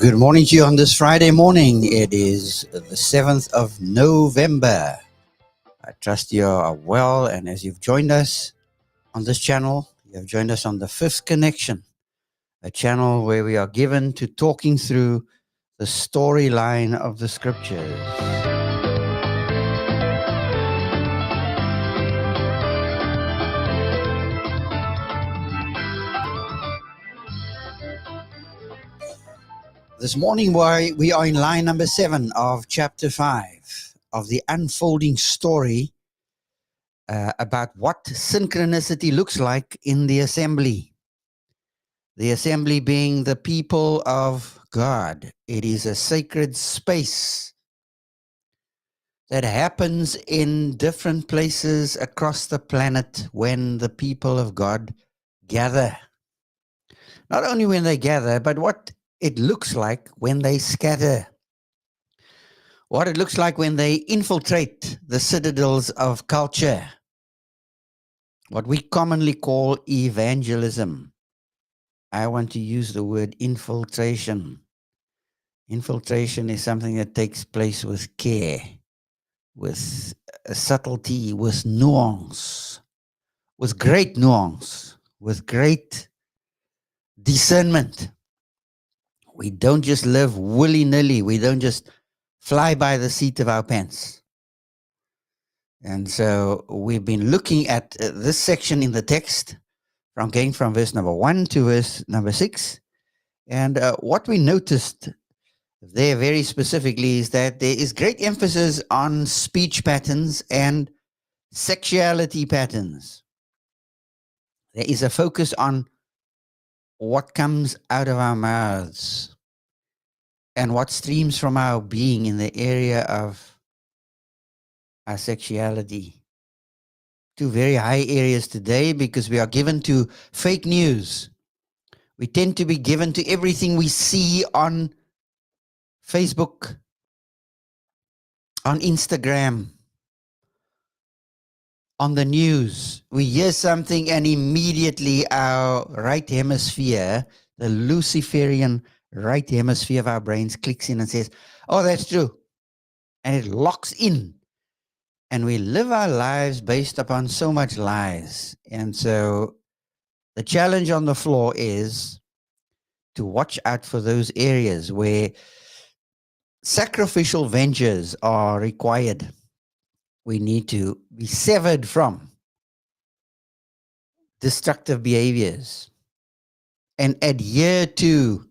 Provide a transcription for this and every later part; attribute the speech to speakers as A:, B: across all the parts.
A: Good morning to you on this Friday morning. It is the 7th of November. I trust you are well, and as you've joined us on this channel, you have joined us on the Fifth Connection, a channel where we are given to talking through the storyline of the Scriptures. This morning, we are in line number 7 of chapter 5 of the unfolding story about what synchronicity looks like in the assembly. The assembly being the people of God. It is a sacred space that happens in different places across the planet when the people of God gather. Not only when they gather, but what it looks like when they scatter. What it looks like when they infiltrate the citadels of culture. What we commonly call evangelism. I want to use the word infiltration. Infiltration is something that takes place with care, with subtlety, with nuance, with great nuance, with great discernment. We don't just live willy-nilly. We don't just fly by the seat of our pants. And so we've been looking at this section in the text, from going from verse number 1 to verse number 6. And what we noticed there very specifically is that there is great emphasis on speech patterns and sexuality patterns. There is a focus on what comes out of our mouths and what streams from our being in the area of our sexuality. Two very high areas today because we are given to fake news. We tend to be given to everything we see on Facebook, on Instagram, on the news. We hear something and immediately our right hemisphere, the Luciferian right hemisphere of our brains, clicks in and says, oh, that's true. And it locks in. And we live our lives based upon so much lies. And so the challenge on the floor is to watch out for those areas where sacrificial ventures are required. We need to be severed from destructive behaviors and adhere to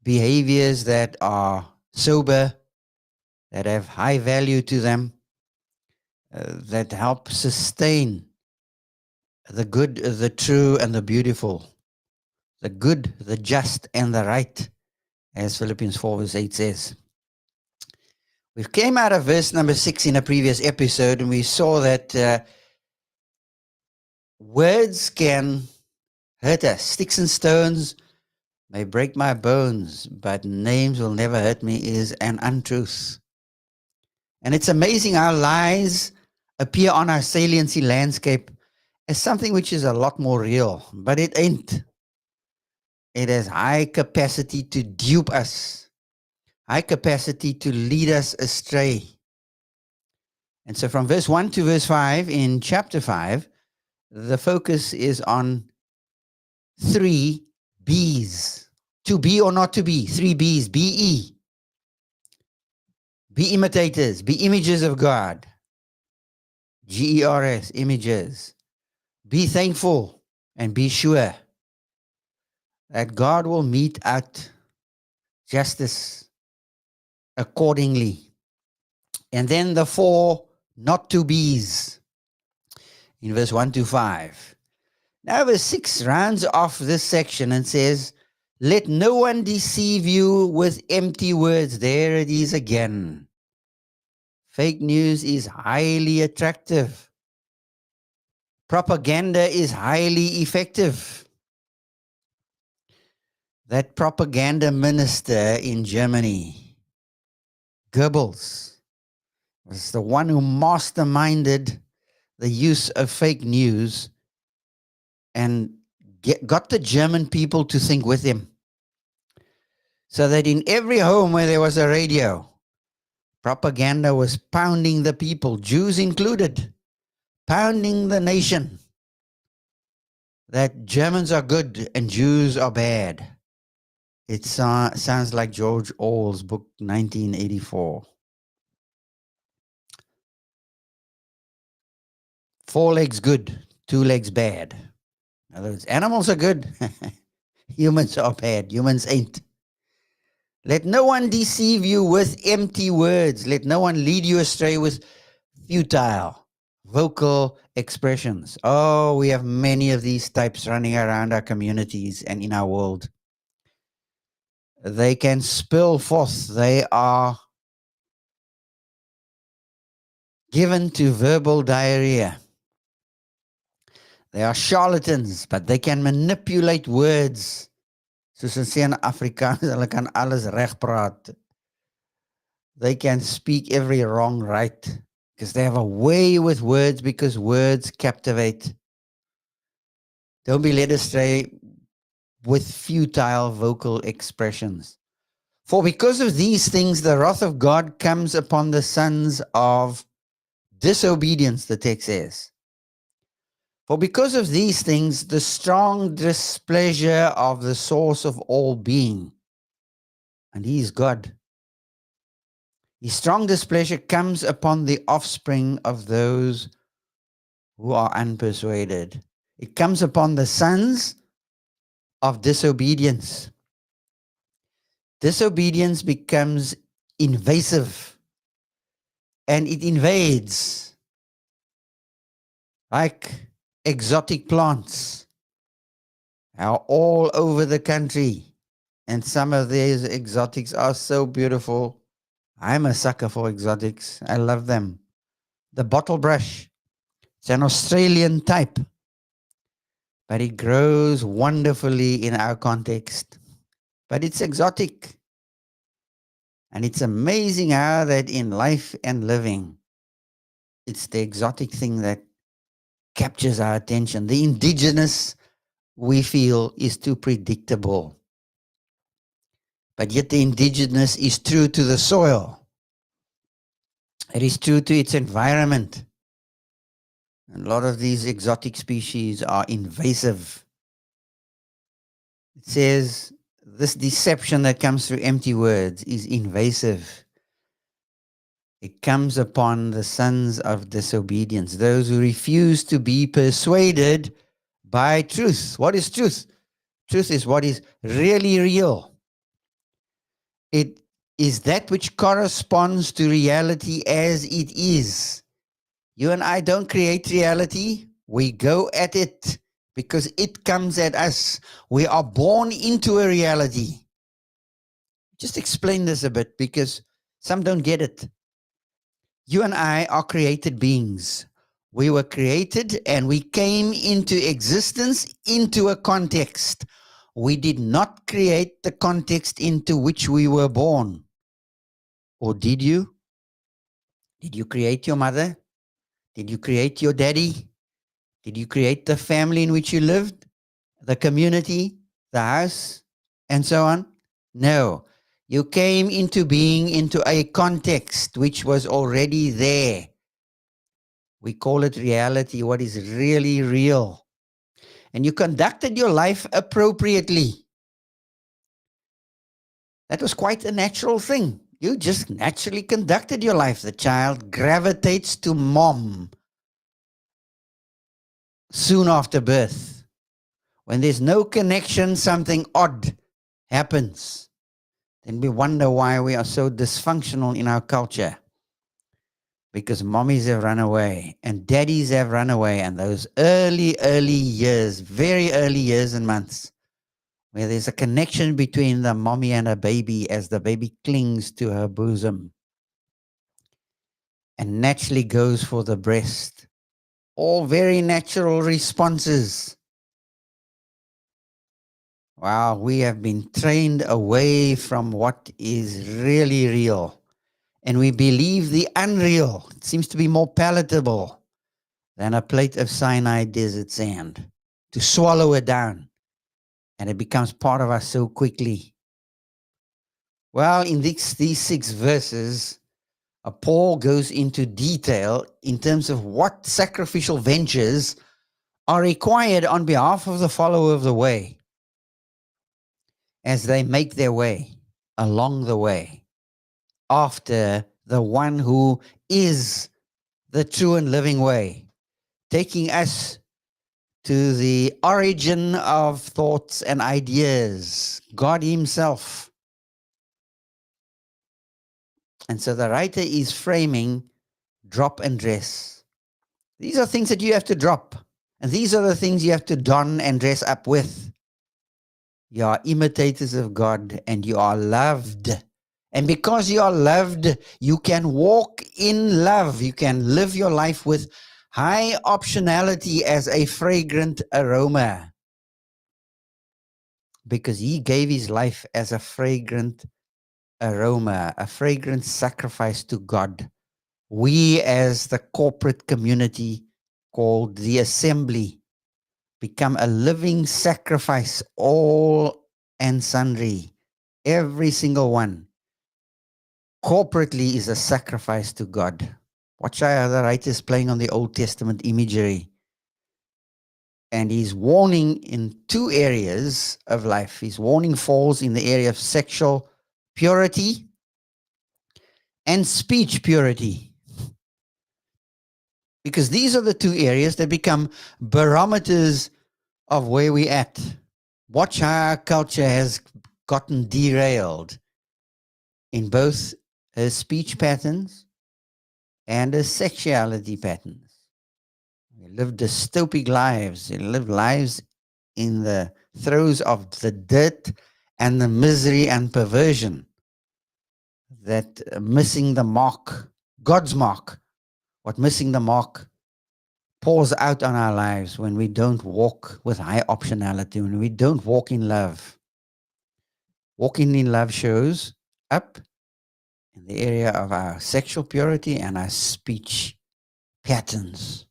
A: behaviors that are sober, that have high value to them, that help sustain the good, the true, and the beautiful, the good, the just, and the right, as Philippians 4 verse 8 says. We came out of verse number 6 in a previous episode, and we saw that words can hurt us. Sticks and stones may break my bones, but names will never hurt me is an untruth. And it's amazing how lies appear on our saliency landscape as something which is a lot more real, but it ain't. It has high capacity to dupe us, high capacity to lead us astray. And so from verse 1 to verse 5 in chapter 5, the focus is on 3 B's. To be or not to be, 3 B's, B-E. Be imitators, be images of God. G-E-R-S, images. Be thankful and be sure that God will mete out justice accordingly. And then the 4 not to be's in verse 1 to 5. Now verse 6 rounds off this section and says, let no one deceive you with empty words. There it is again. Fake news is highly attractive. Propaganda is highly effective. That propaganda minister in Germany, Goebbels, was the one who masterminded the use of fake news and got the German people to think with him. So that in every home where there was a radio, propaganda was pounding the people, Jews included, pounding the nation, that Germans are good and Jews are bad. It sounds like George Orwell's book, 1984. 4 legs good, 2 legs bad. In other words, animals are good, humans are bad, humans ain't. Let no one deceive you with empty words. Let no one lead you astray with futile vocal expressions. Oh, we have many of these types running around our communities and in our world. They can spill forth. They are given to verbal diarrhea. They are charlatans, but they can manipulate words. Soos ons sê in Afrikaans, hulle kan alles reg praat. They can speak every wrong right because they have a way with words, because words captivate. Don't be led astray with futile vocal expressions. For because of these things, the wrath of God comes upon the sons of disobedience, the text says. For because of these things, the strong displeasure of the source of all being, and he is God, his strong displeasure comes upon the offspring of those who are unpersuaded. It comes upon the sons of disobedience. Disobedience becomes invasive and it invades like exotic plants are all over the country. And some of these exotics are so beautiful. I'm a sucker for exotics. I love them. The bottle brush. It's an Australian type, but it grows wonderfully in our context. But it's exotic. And it's amazing how that in life and living, it's the exotic thing that captures our attention. The indigenous, we feel, is too predictable. But yet the indigenous is true to the soil. It is true to its environment. And a lot of these exotic species are invasive. It says this deception that comes through empty words is invasive. It comes upon the sons of disobedience, those who refuse to be persuaded by truth. What is truth? Truth is what is really real. It is that which corresponds to reality as it is. You and I don't create reality. We go at it because it comes at us. We are born into a reality. Just explain this a bit because some don't get it. You and I are created beings. We were created and we came into existence into a context. We did not create the context into which we were born. Or did you? Did you create your mother? Did you create your daddy? Did you create the family in which you lived? The community, the house, and so on? No. You came into being into a context which was already there. We call it reality, what is really real. And you conducted your life appropriately. That was quite a natural thing. You just naturally conducted your life. The child gravitates to mom soon after birth. When there's no connection, something odd happens. Then we wonder why we are so dysfunctional in our culture. Because mommies have run away and daddies have run away. And those early years, very early years and months, where there's a connection between the mommy and a baby as the baby clings to her bosom and naturally goes for the breast. All very natural responses. Wow, we have been trained away from what is really real. And we believe the unreal. It seems to be more palatable than a plate of Sinai desert sand. To swallow it down. And it becomes part of us so quickly. Well, in these 6 verses, Paul goes into detail in terms of what sacrificial ventures are required on behalf of the follower of the way as they make their way along the way after the one who is the true and living way, taking us to the origin of thoughts and ideas, God Himself. And so the writer is framing drop and dress. These are things that you have to drop. And these are the things you have to don and dress up with. You are imitators of God and you are loved. And because you are loved, you can walk in love. You can live your life with high optionality as a fragrant aroma. Because He gave His life as a fragrant aroma, a fragrant sacrifice to God. We as the corporate community called the assembly become a living sacrifice, all and sundry, every single one. Corporately is a sacrifice to God. Watch how the writer is playing on the Old Testament imagery. And he's warning in 2 areas of life. His warning falls in the area of sexual purity and speech purity. Because these are the 2 areas that become barometers of where we're at. Watch how our culture has gotten derailed in both her speech patterns and her sexuality patterns. We live dystopic lives. We live lives in the throes of the dirt and the misery and perversion that missing the mark, God's mark, what missing the mark pours out on our lives when we don't walk with high optionality, when we don't walk in love. Walking in love shows up in the area of our sexual purity and our speech patterns.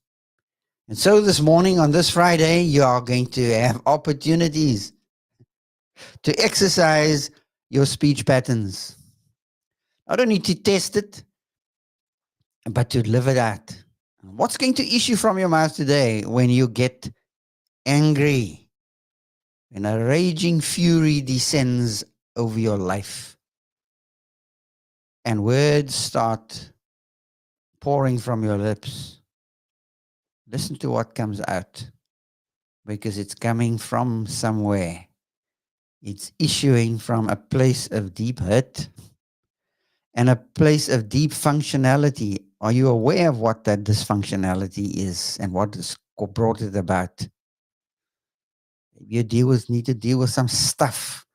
A: And so this morning, on this Friday, you are going to have opportunities to exercise your speech patterns. Not only to test it, but to live it out. What's going to issue from your mouth today when you get angry, when a raging fury descends over your life and words start pouring from your lips? Listen to what comes out, because it's coming from somewhere. It's issuing from a place of deep hurt and a place of deep functionality. Are you aware of what that dysfunctionality is and what has brought it about? You need to deal with some stuff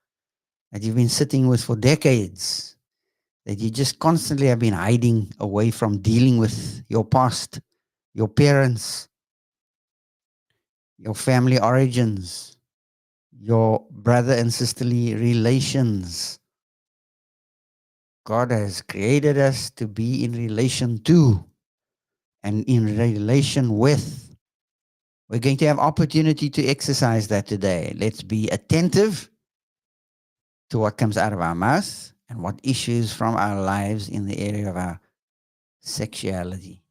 A: that you've been sitting with for decades, that you just constantly have been hiding away from dealing with your past, your parents, your family origins, your brother and sisterly relations. God has created us to be in relation to and in relation with. We're going to have opportunity to exercise that today. Let's be attentive to what comes out of our mouth and what issues from our lives in the area of our sexuality.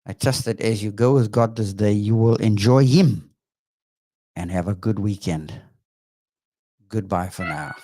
A: I trust that as you go with God this day, you will enjoy Him and have a good weekend. Goodbye for now.